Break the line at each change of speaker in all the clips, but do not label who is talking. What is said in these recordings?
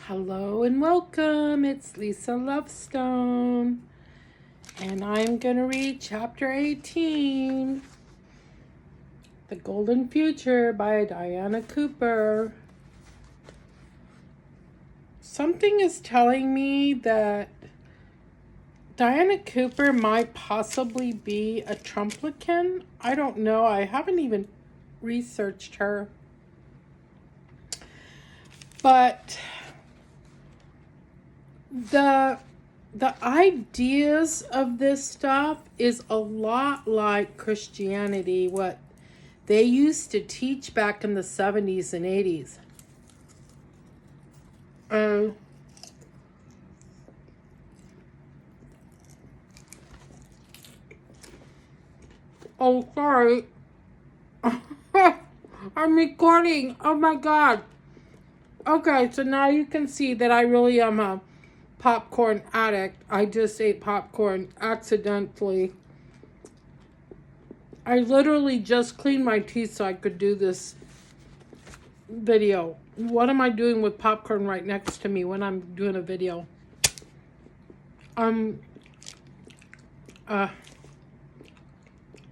Hello and welcome. It's Lisa Lovestone, and I'm going to read chapter 18, The Golden Future by Diana Cooper. Something is telling me that Diana Cooper might possibly be a Trumplican. I don't know. I haven't even researched her. But the ideas of this stuff is a lot like Christianity, what they used to teach back in the 70s and 80s. Oh, sorry. I'm recording. Oh my God. Okay, so now you can see that I really am a popcorn addict. I just ate popcorn accidentally. I literally just cleaned my teeth so I could do this video. What am I doing with popcorn right next to me when I'm doing a video?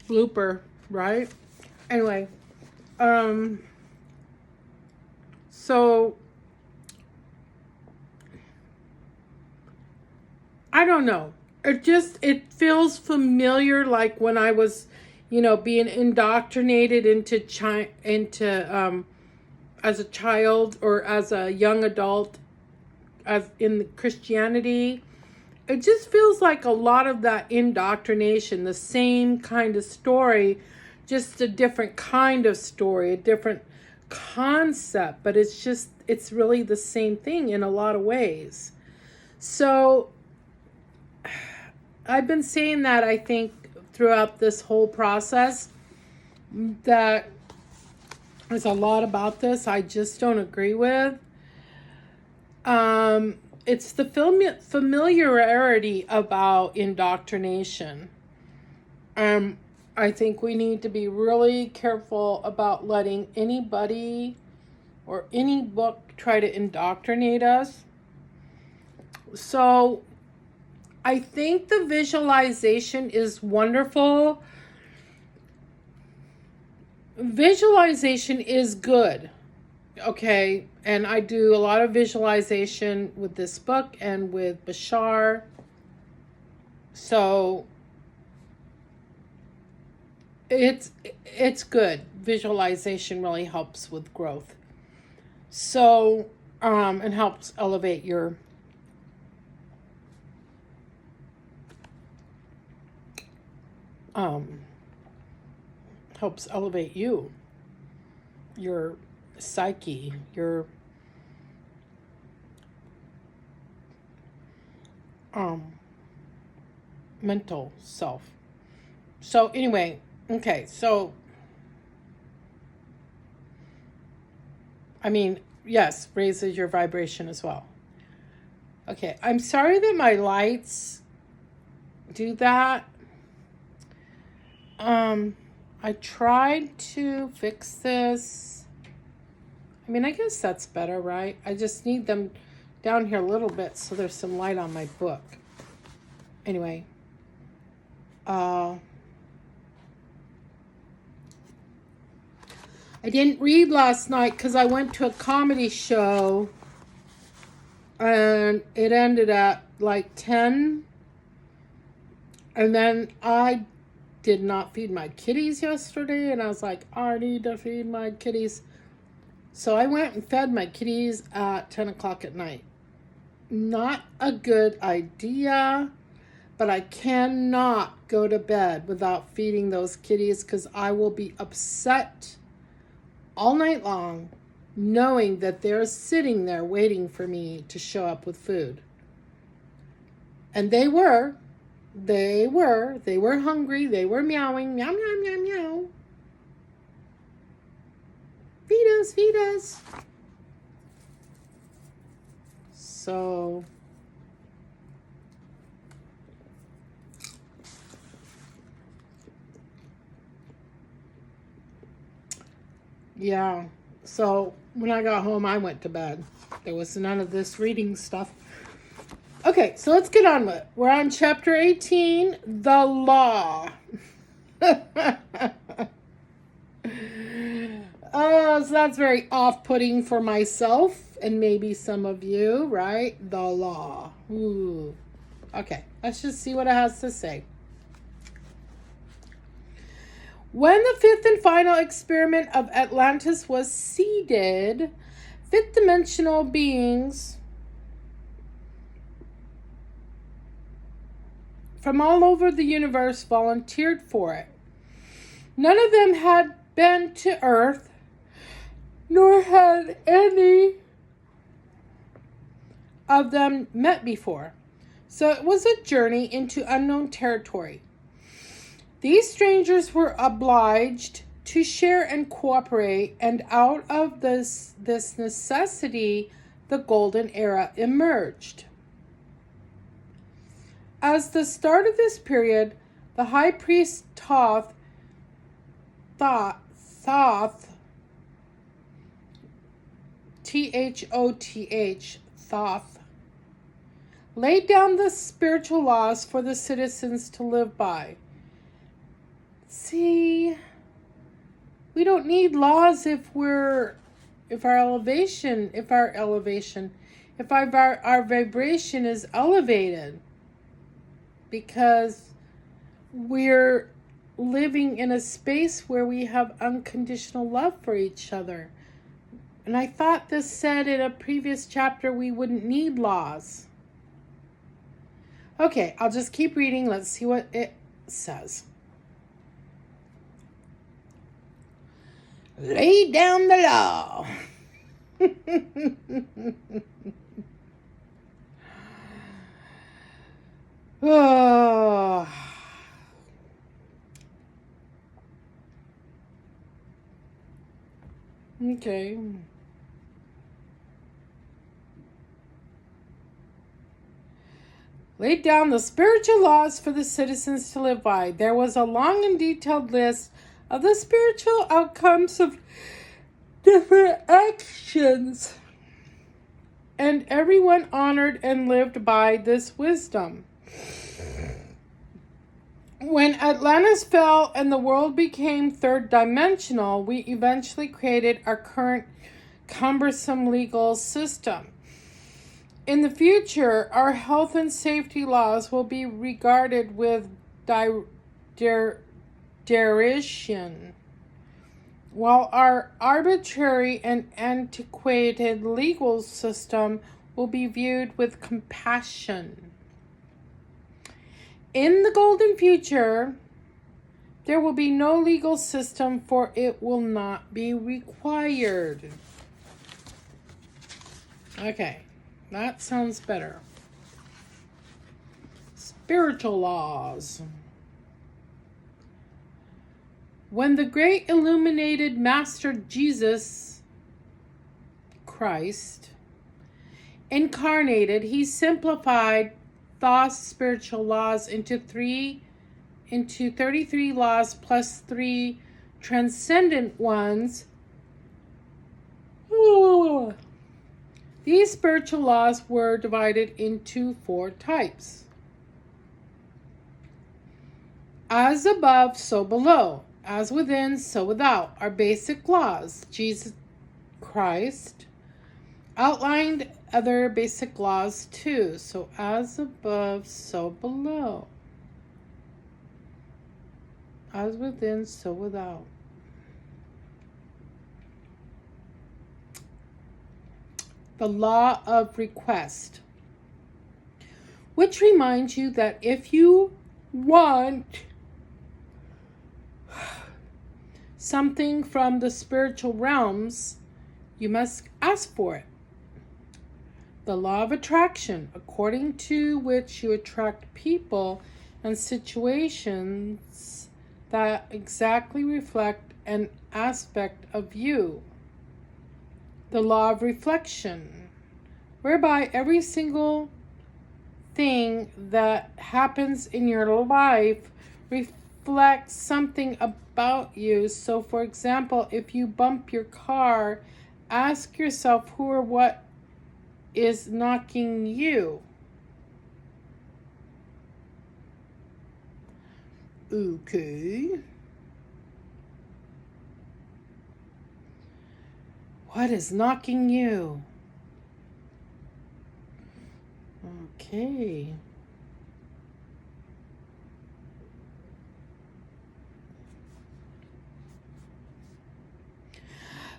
Blooper, right? Anyway, so I don't know. It feels familiar, like when I was, being indoctrinated into as a child or as a young adult, as in Christianity. It just feels like a lot of that indoctrination, the same kind of story, just a different kind of story, a different concept, but it's really the same thing in a lot of ways. So I've been saying that, I think, throughout this whole process, that there's a lot about this I just don't agree with. It's the familiarity about indoctrination. I think we need to be really careful about letting anybody or any book try to indoctrinate us. So I think the visualization is wonderful. Visualization is good. Okay, and I do a lot of visualization with this book and with Bashar. So it's good. Visualization really helps with growth. So and helps elevate your helps elevate you, your psyche, your mental self. So anyway, okay, so yes, raises your vibration as well. Okay, I'm sorry that my lights do that. I tried to fix this. I guess that's better, right? I just need them down here a little bit so there's some light on my book. Anyway, I didn't read last night because I went to a comedy show and it ended at like 10. And then I did not feed my kitties yesterday, and I was like, I need to feed my kitties. So I went and fed my kitties at 10 o'clock at night. Not a good idea, but I cannot go to bed without feeding those kitties because I will be upset all night long knowing that they're sitting there waiting for me to show up with food. And they were hungry. They were meowing, meow, meow, meow, meow. Feed us. So, yeah. So when I got home, I went to bed. There was none of this reading stuff. Okay, so let's get on with it. We're on chapter 18, the law. Oh, so that's very off-putting for myself and maybe some of you, right? The law. Ooh. Okay, let's just see what it has to say. When the fifth and final experiment of Atlantis was seeded, fifth-dimensional beings from all over the universe volunteered for it. None of them had been to Earth, nor had any of them met before. So it was a journey into unknown territory. These strangers were obliged to share and cooperate, and out of this necessity, the golden era emerged. As the start of this period, the high priest Thoth, T-H-O-T-H, Thoth, laid down the spiritual laws for the citizens to live by. See, we don't need laws if our vibration is elevated, because we're living in a space where we have unconditional love for each other. And I thought this said in a previous chapter we wouldn't need laws. Okay, I'll just keep reading. Let's see what it says. Lay down the law. Oh. Okay. Laid down the spiritual laws for the citizens to live by. There was a long and detailed list of the spiritual outcomes of different actions, and everyone honored and lived by this wisdom. When Atlantis fell and the world became third dimensional, we eventually created our current cumbersome legal system. In the future, our health and safety laws will be regarded with derision, while our arbitrary and antiquated legal system will be viewed with compassion. In the golden future, there will be no legal system, for it will not be required. Okay, that sounds better. Spiritual laws. When the great illuminated Master Jesus Christ incarnated, he simplified Thoth's spiritual laws into 33 laws plus 3 transcendent ones. These spiritual laws were divided into 4 types. As above, so below. As within, so without, are basic laws. Jesus Christ outlined other basic laws too. So as above, so below. As within, so without. The law of request, which reminds you that if you want something from the spiritual realms, you must ask for it. The law of attraction, according to which you attract people and situations that exactly reflect an aspect of you. The law of reflection, whereby every single thing that happens in your life reflects something about you. So, for example, if you bump your car ask yourself who or what is knocking you. Okay. What is knocking you? Okay.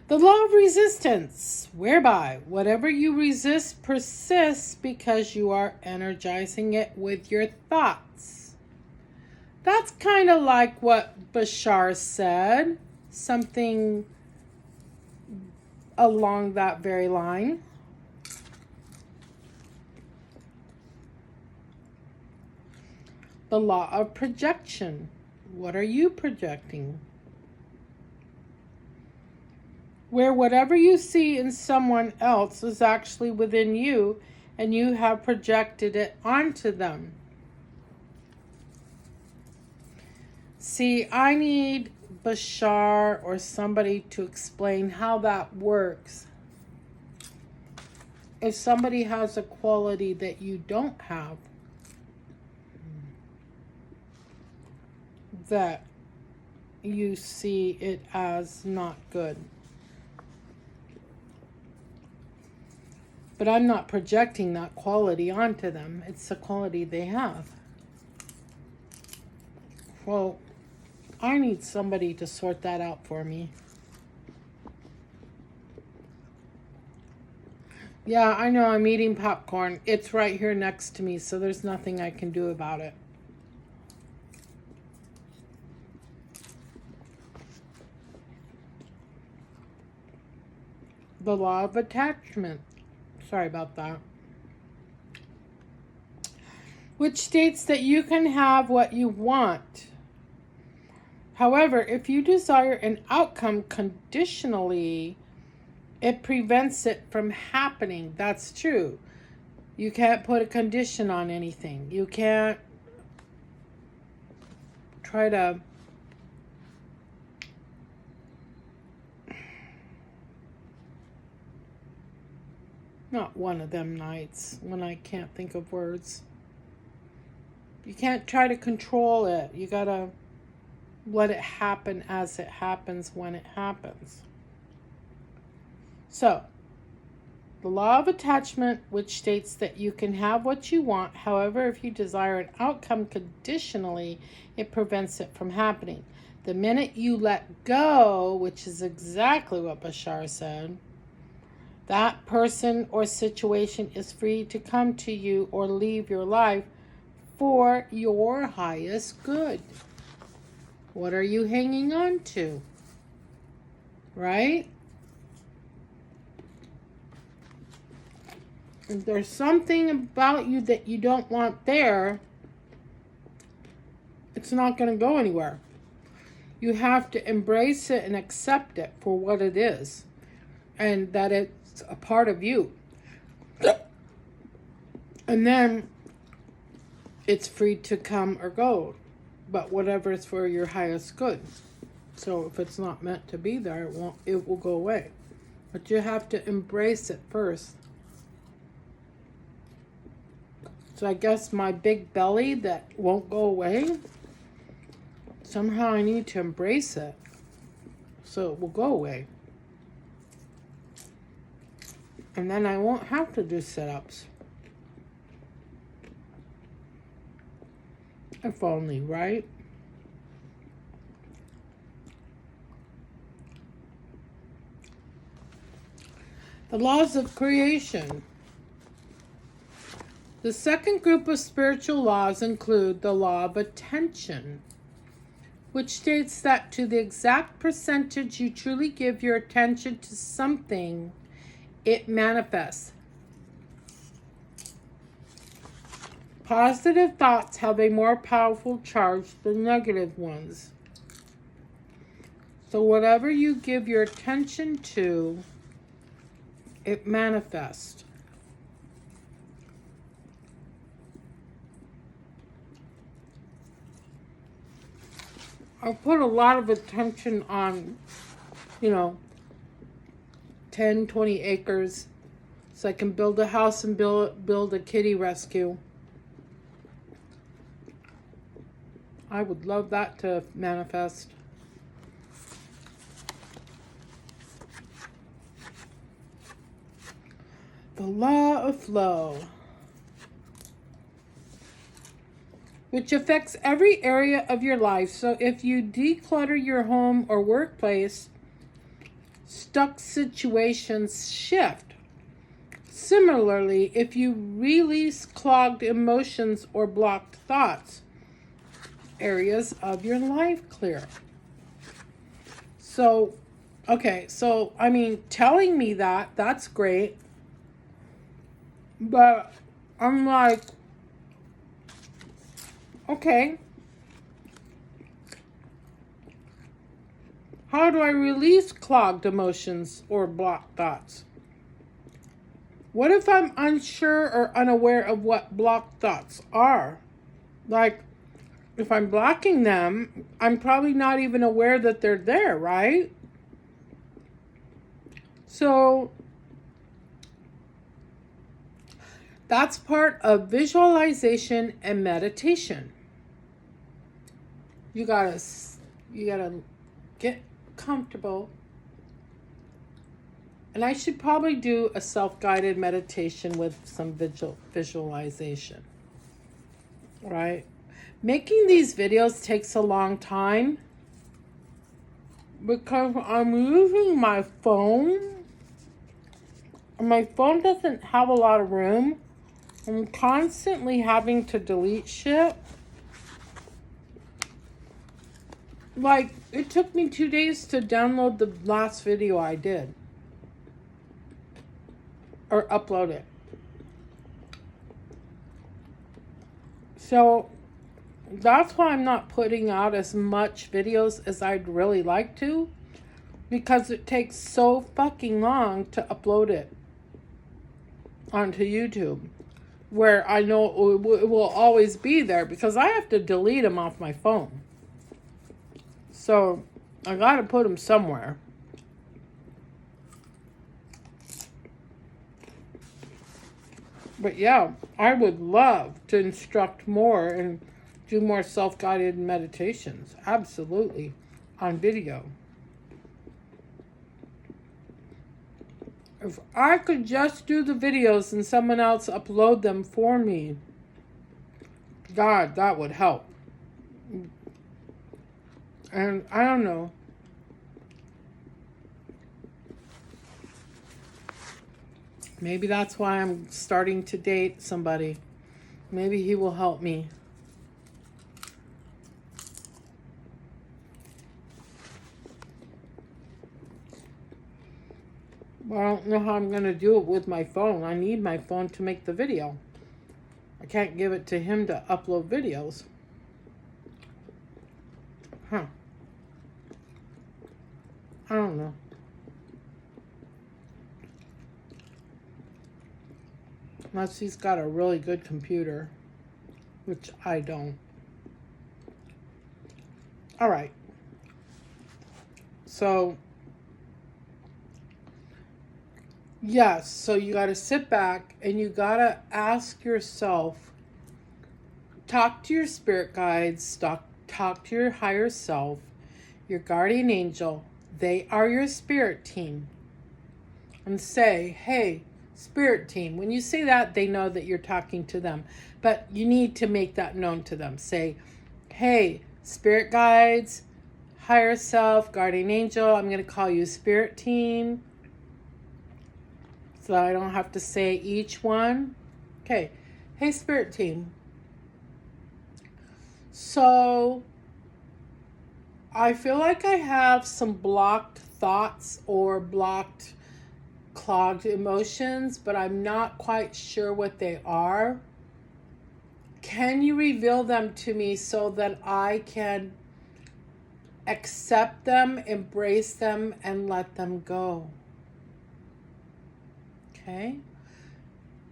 The law of resistance, whereby whatever you resist persists because you are energizing it with your thoughts. That's kind of like what Bashar said, something along that very line. The law of projection. What are you projecting? Where whatever you see in someone else is actually within you, and you have projected it onto them. See, I need Bashar or somebody to explain how that works. If somebody has a quality that you don't have, that you see it as not good. But I'm not projecting that quality onto them. It's the quality they have. Well, I need somebody to sort that out for me. Yeah, I know I'm eating popcorn. It's right here next to me, so there's nothing I can do about it. The law of attachment. Sorry about that. Which states that you can have what you want. However, if you desire an outcome conditionally, it prevents it from happening. That's true. You can't put a condition on anything. You can't try to not one of them nights when I can't think of words. You can't try to control it. You gotta let it happen as it happens when it happens. So, the law of attachment, which states that you can have what you want. However, if you desire an outcome conditionally, it prevents it from happening. The minute you let go, which is exactly what Bashar said, that person or situation is free to come to you or leave your life for your highest good. What are you hanging on to? Right? If there's something about you that you don't want there, it's not going to go anywhere. You have to embrace it and accept it for what it is, and that it's a part of you. And then it's free to come or go, but whatever is for your highest good. So if it's not meant to be there, it will go away. But you have to embrace it first. So I guess my big belly that won't go away, somehow I need to embrace it so it will go away. And then I won't have to do sit-ups. If only, right? The laws of creation. The second group of spiritual laws include the law of attention, which states that to the exact percentage you truly give your attention to something, it manifests. Positive thoughts have a more powerful charge than negative ones. So whatever you give your attention to, it manifests. I put a lot of attention on, 10, 20 acres so I can build a house and build a kitty rescue. I would love that to manifest. The law of flow, which affects every area of your life. So if you declutter your home or workplace, stuck situations shift. Similarly, if you release clogged emotions or blocked thoughts, areas of your life clear. So, okay, so, I mean, telling me that, that's great. But I'm like, okay, how do I release clogged emotions or blocked thoughts? What if I'm unsure or unaware of what blocked thoughts are? Like, if I'm blocking them, I'm probably not even aware that they're there, right? So, that's part of visualization and meditation. You gotta get comfortable. And I should probably do a self-guided meditation with some visualization, right? Making these videos takes a long time because I'm using my phone. And my phone doesn't have a lot of room. I'm constantly having to delete shit. Like, it took me 2 days to download the last video I did. Or upload it. So, that's why I'm not putting out as much videos as I'd really like to. Because it takes so fucking long to upload it onto YouTube. Where I know it will always be there because I have to delete them off my phone. So, I gotta put them somewhere. But yeah, I would love to instruct more and do more self-guided meditations. Absolutely. On video. If I could just do the videos and someone else upload them for me, God, that would help. And I don't know. Maybe that's why I'm starting to date somebody. Maybe he will help me. Well, I don't know how I'm going to do it with my phone. I need my phone to make the video. I can't give it to him to upload videos. Huh. I don't know. Unless he's got a really good computer, which I don't. All right. So, yes, so you got to sit back and you got to ask yourself, talk to your spirit guides, talk to your higher self, your guardian angel. They are your spirit team. And say, hey, spirit team. When you say that, they know that you're talking to them. But you need to make that known to them. Say, hey, spirit guides, higher self, guardian angel, I'm going to call you spirit team. So I don't have to say each one. Okay. Hey, spirit team. So I feel like I have some blocked thoughts or blocked clogged emotions, but I'm not quite sure what they are. Can you reveal them to me so that I can accept them, embrace them, and let them go? Okay?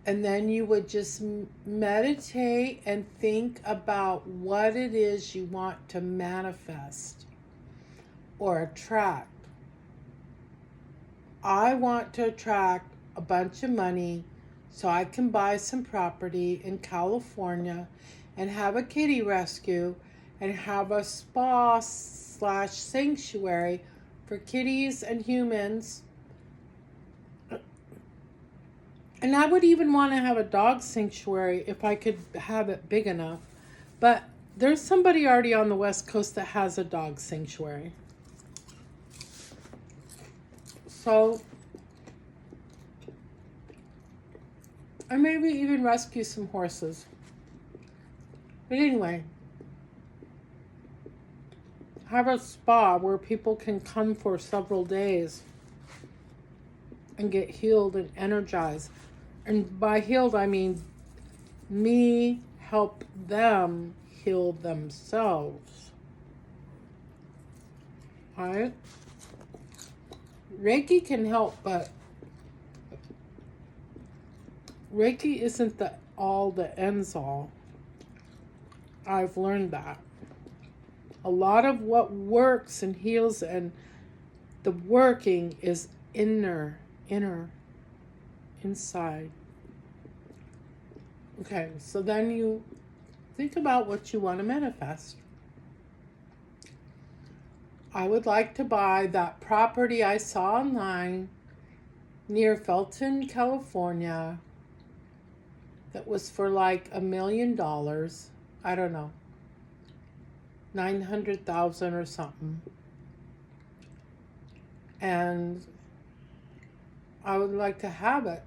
And then you would just meditate and think about what it is you want to manifest or attract. I want to attract a bunch of money so I can buy some property in California and have a kitty rescue and have a spa slash sanctuary for kitties and humans. And I would even want to have a dog sanctuary if I could have it big enough. But there's somebody already on the West Coast that has a dog sanctuary. So, or maybe even rescue some horses. But anyway, have a spa where people can come for several days and get healed and energized. And by healed, I mean me help them heal themselves. All right? Reiki can help, but Reiki isn't the ends all. I've learned that. A lot of what works and heals and the working is inner, inside. Okay, so then you think about what you want to manifest. I would like to buy that property I saw online near Felton, California, that was for like $1 million. I don't know. 900,000 or something. And I would like to have it.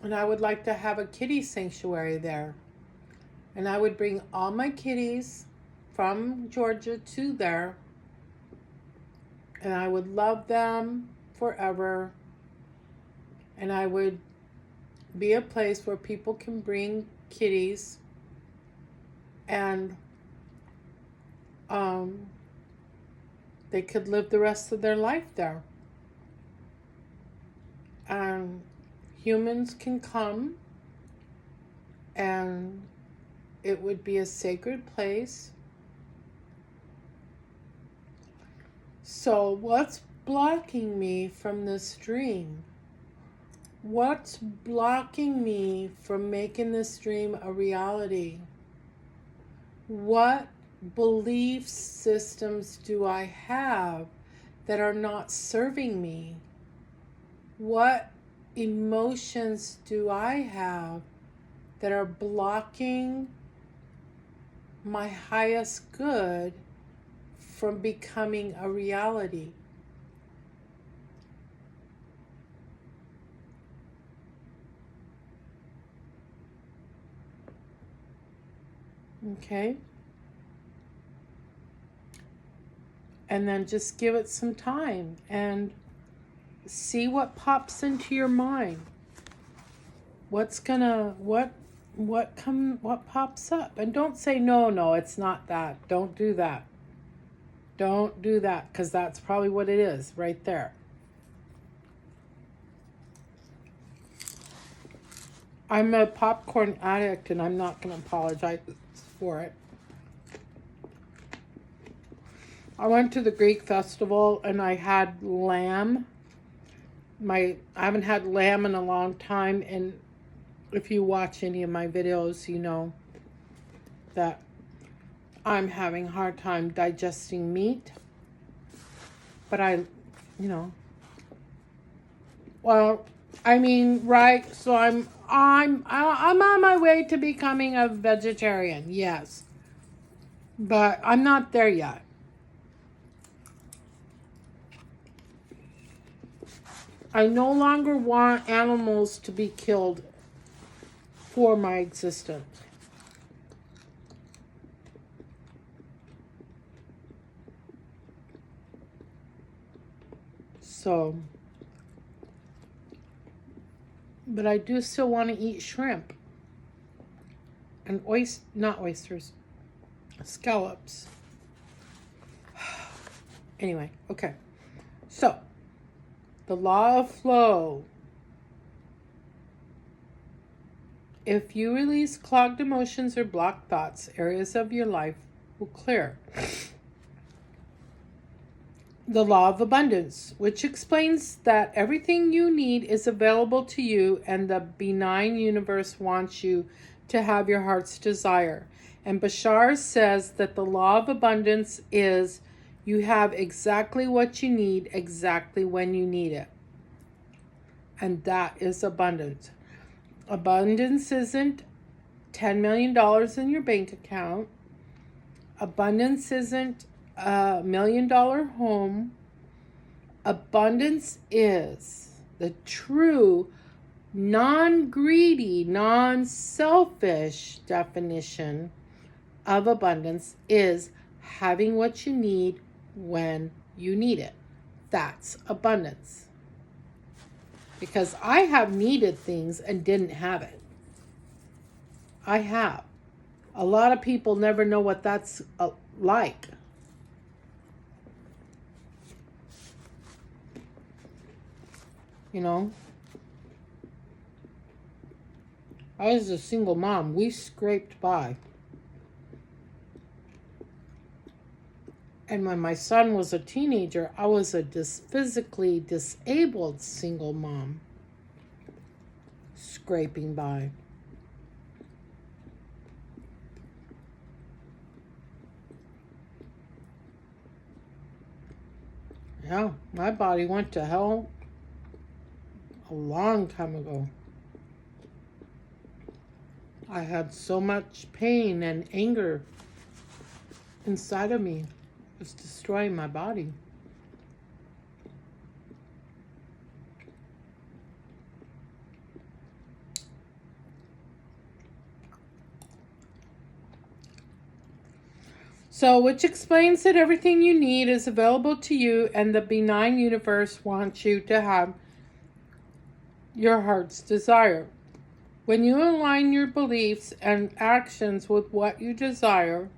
And I would like to have a kitty sanctuary there. And I would bring all my kitties from Georgia to there. And I would love them forever. And I would be a place where people can bring kitties and they could live the rest of their life there. Humans can come and it would be a sacred place. So what's blocking me from this dream? What's blocking me from making this dream a reality? What belief systems do I have that are not serving me? What emotions do I have that are blocking my highest good from becoming a reality? Okay? And then just give it some time and see what pops into your mind. What pops up? And don't say, no, it's not that. Don't do that. Don't do that, because that's probably what it is right there. I'm a popcorn addict and I'm not going to apologize for it. I went to the Greek festival and I had lamb. I haven't had lamb in a long time, and if you watch any of my videos, you know that I'm having a hard time digesting meat. But right, so I'm on my way to becoming a vegetarian, yes. But I'm not there yet. I no longer want animals to be killed for my existence. So, but I do still want to eat shrimp and not oysters, scallops. Anyway, okay. So, the law of flow. If you release clogged emotions or blocked thoughts, areas of your life will clear. The law of abundance, which explains that everything you need is available to you and the benign universe wants you to have your heart's desire. And Bashar says that the law of abundance is you have exactly what you need exactly when you need it. And that is abundance. Abundance isn't $10 million in your bank account. Abundance isn't $1 million home. Abundance is the true, non-greedy, non-selfish definition of abundance is having what you need when you need it. That's abundance. Because I have needed things and didn't have it. I have. A lot of people never know what that's like. You know? I was a single mom. We scraped by. And when my son was a teenager, I was a physically disabled single mom. Scraping by. Yeah, my body went to hell a long time ago. I had so much pain and anger inside of me. It was destroying my body. So, which explains that everything you need is available to you and the benign universe wants you to have your heart's desire. When you align your beliefs and actions with what you desire,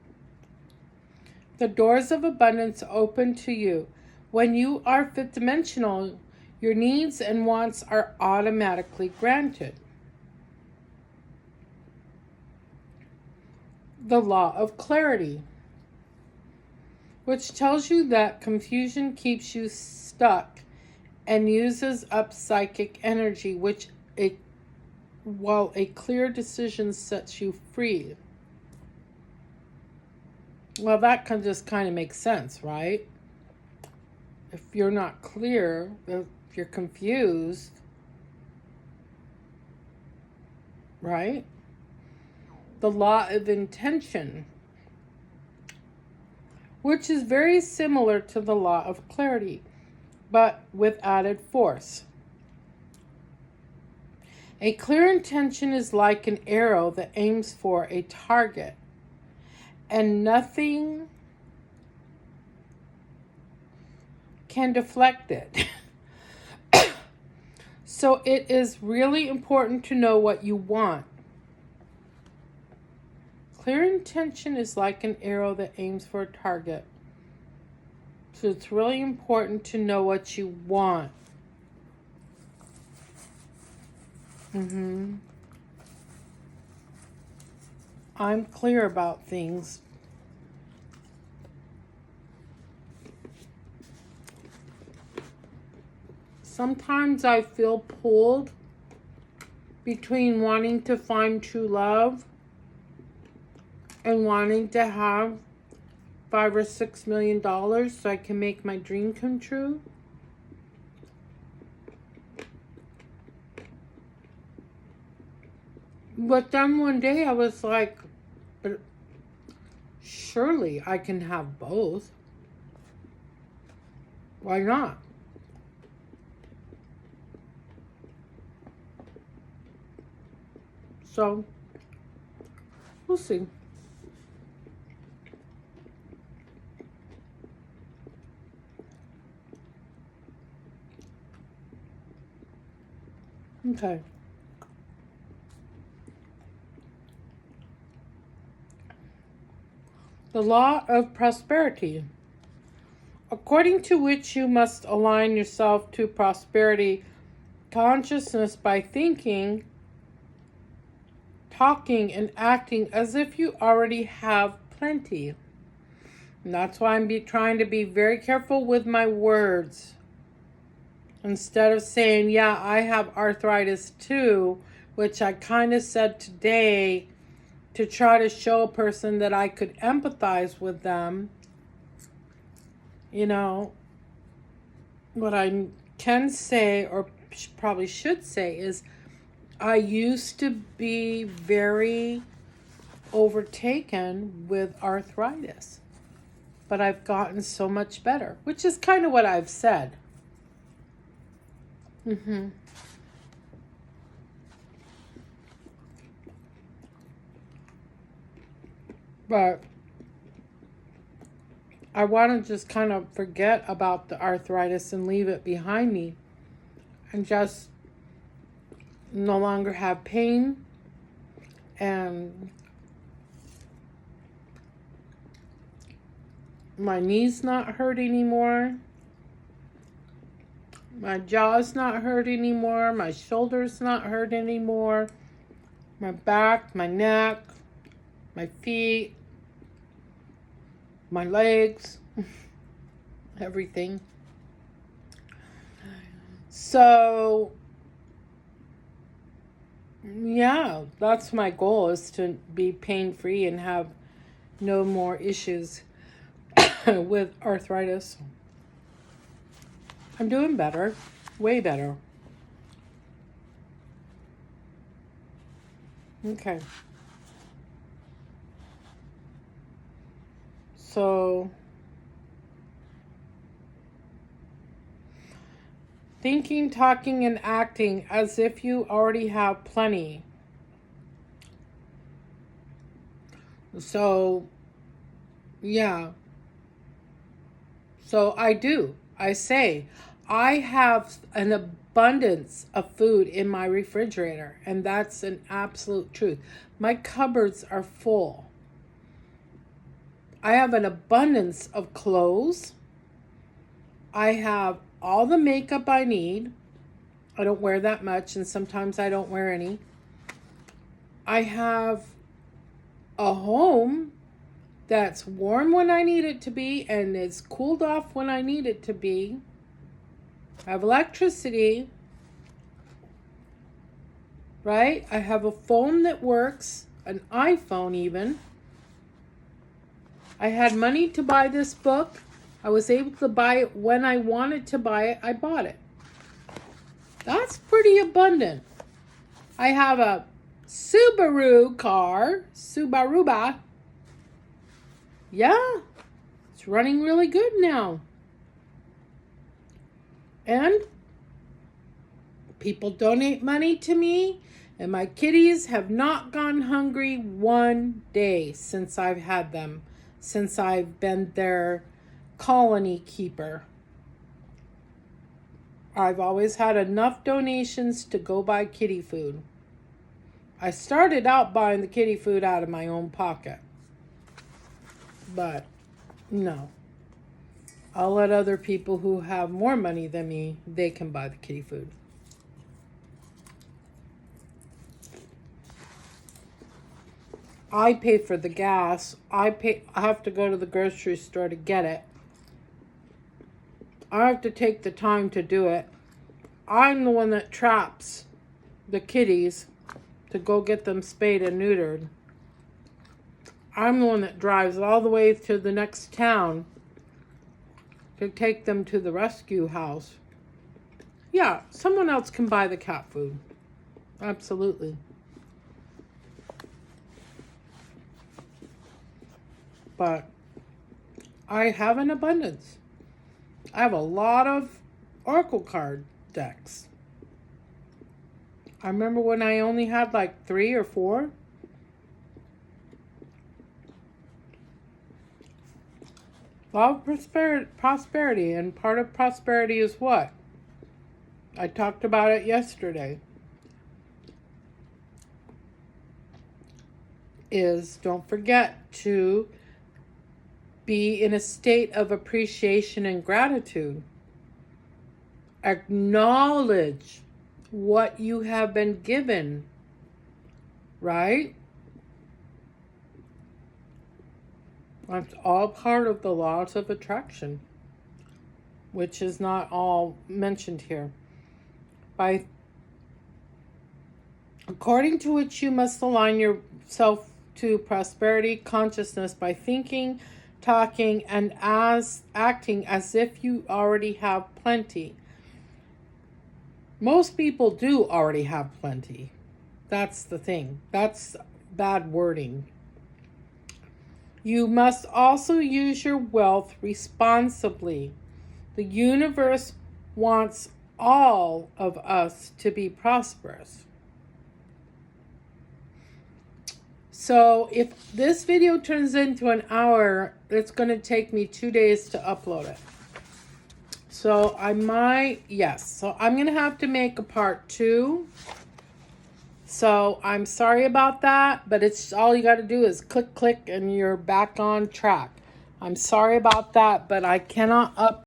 the doors of abundance open to you. When you are fifth dimensional, your needs and wants are automatically granted. The law of clarity, which tells you that confusion keeps you stuck and uses up psychic energy, while a clear decision sets you free. Well, that can just kind of make sense, right? If you're not clear, if you're confused, right? The law of intention, which is very similar to the law of clarity, but with added force. A clear intention is like an arrow that aims for a target, and nothing can deflect it. So it is really important to know what you want. Clear intention is like an arrow that aims for a target. So it's really important to know what you want. I'm clear about things. Sometimes I feel pulled between wanting to find true love and wanting to have $5 or $6 million so I can make my dream come true. But then one day I was like, but surely I can have both. Why not? So, we'll see. Okay. The law of prosperity, according to which you must align yourself to prosperity consciousness by thinking, talking, and acting as if you already have plenty. And that's why I'm trying to be very careful with my words. Instead of saying, yeah, I have arthritis too, which I kind of said today to try to show a person that I could empathize with them. You know, what I can say, or probably should say, is I used to be very overtaken with arthritis, but I've gotten so much better, which is kind of what I've said. But I want to just kind of forget about the arthritis and leave it behind me and just no longer have pain, and my knees not hurt anymore. My jaw's not hurt anymore. My shoulders not hurt anymore. My back, my neck, my feet, my legs, everything. So, yeah, that's my goal, is to be pain-free and have no more issues with arthritis. I'm doing better, way better. Okay. So, thinking, talking, and acting as if you already have plenty. So, yeah. So I do. I say, I have an abundance of food in my refrigerator, and that's an absolute truth. My cupboards are full. I have an abundance of clothes. I have all the makeup I need. I don't wear that much, and sometimes I don't wear any. I have a home that's warm when I need it to be and is cooled off when I need it to be. I have electricity, right? I have a phone that works, an iPhone even. I had money to buy this book. I was able to buy it when I wanted to buy it. I bought it. That's pretty abundant. I have a Subaru car, Subaruba. Yeah, it's running really good now. And people donate money to me, and my kitties have not gone hungry one day since I've had them, since I've been their colony keeper. I've always had enough donations to go buy kitty food. I started out buying the kitty food out of my own pocket. But no, I'll let other people who have more money than me, they can buy the kitty food. I pay for the gas. I have to go to the grocery store to get it. I have to take the time to do it. I'm the one that traps the kitties to go get them spayed and neutered. I'm the one that drives all the way to the next town to take them to the rescue house. Yeah, someone else can buy the cat food. Absolutely. But I have an abundance. I have a lot of Oracle card decks. I remember when I only had like 3 or 4. Law of prosperity, and part of prosperity is what? I talked about it yesterday. Is don't forget to be in a state of appreciation and gratitude. Acknowledge what you have been given, right? That's all part of the laws of attraction, which is not all mentioned here. According to which you must align yourself to prosperity consciousness by thinking, talking, and acting as if you already have plenty. Most people do already have plenty. That's the thing. That's bad wording. You must also use your wealth responsibly. The universe wants all of us to be prosperous. So if this video turns into an hour, it's going to take me 2 days to upload it. So so I'm going to have to make a part 2. So I'm sorry about that, but it's all you got to do is click, and you're back on track. I'm sorry about that, but I cannot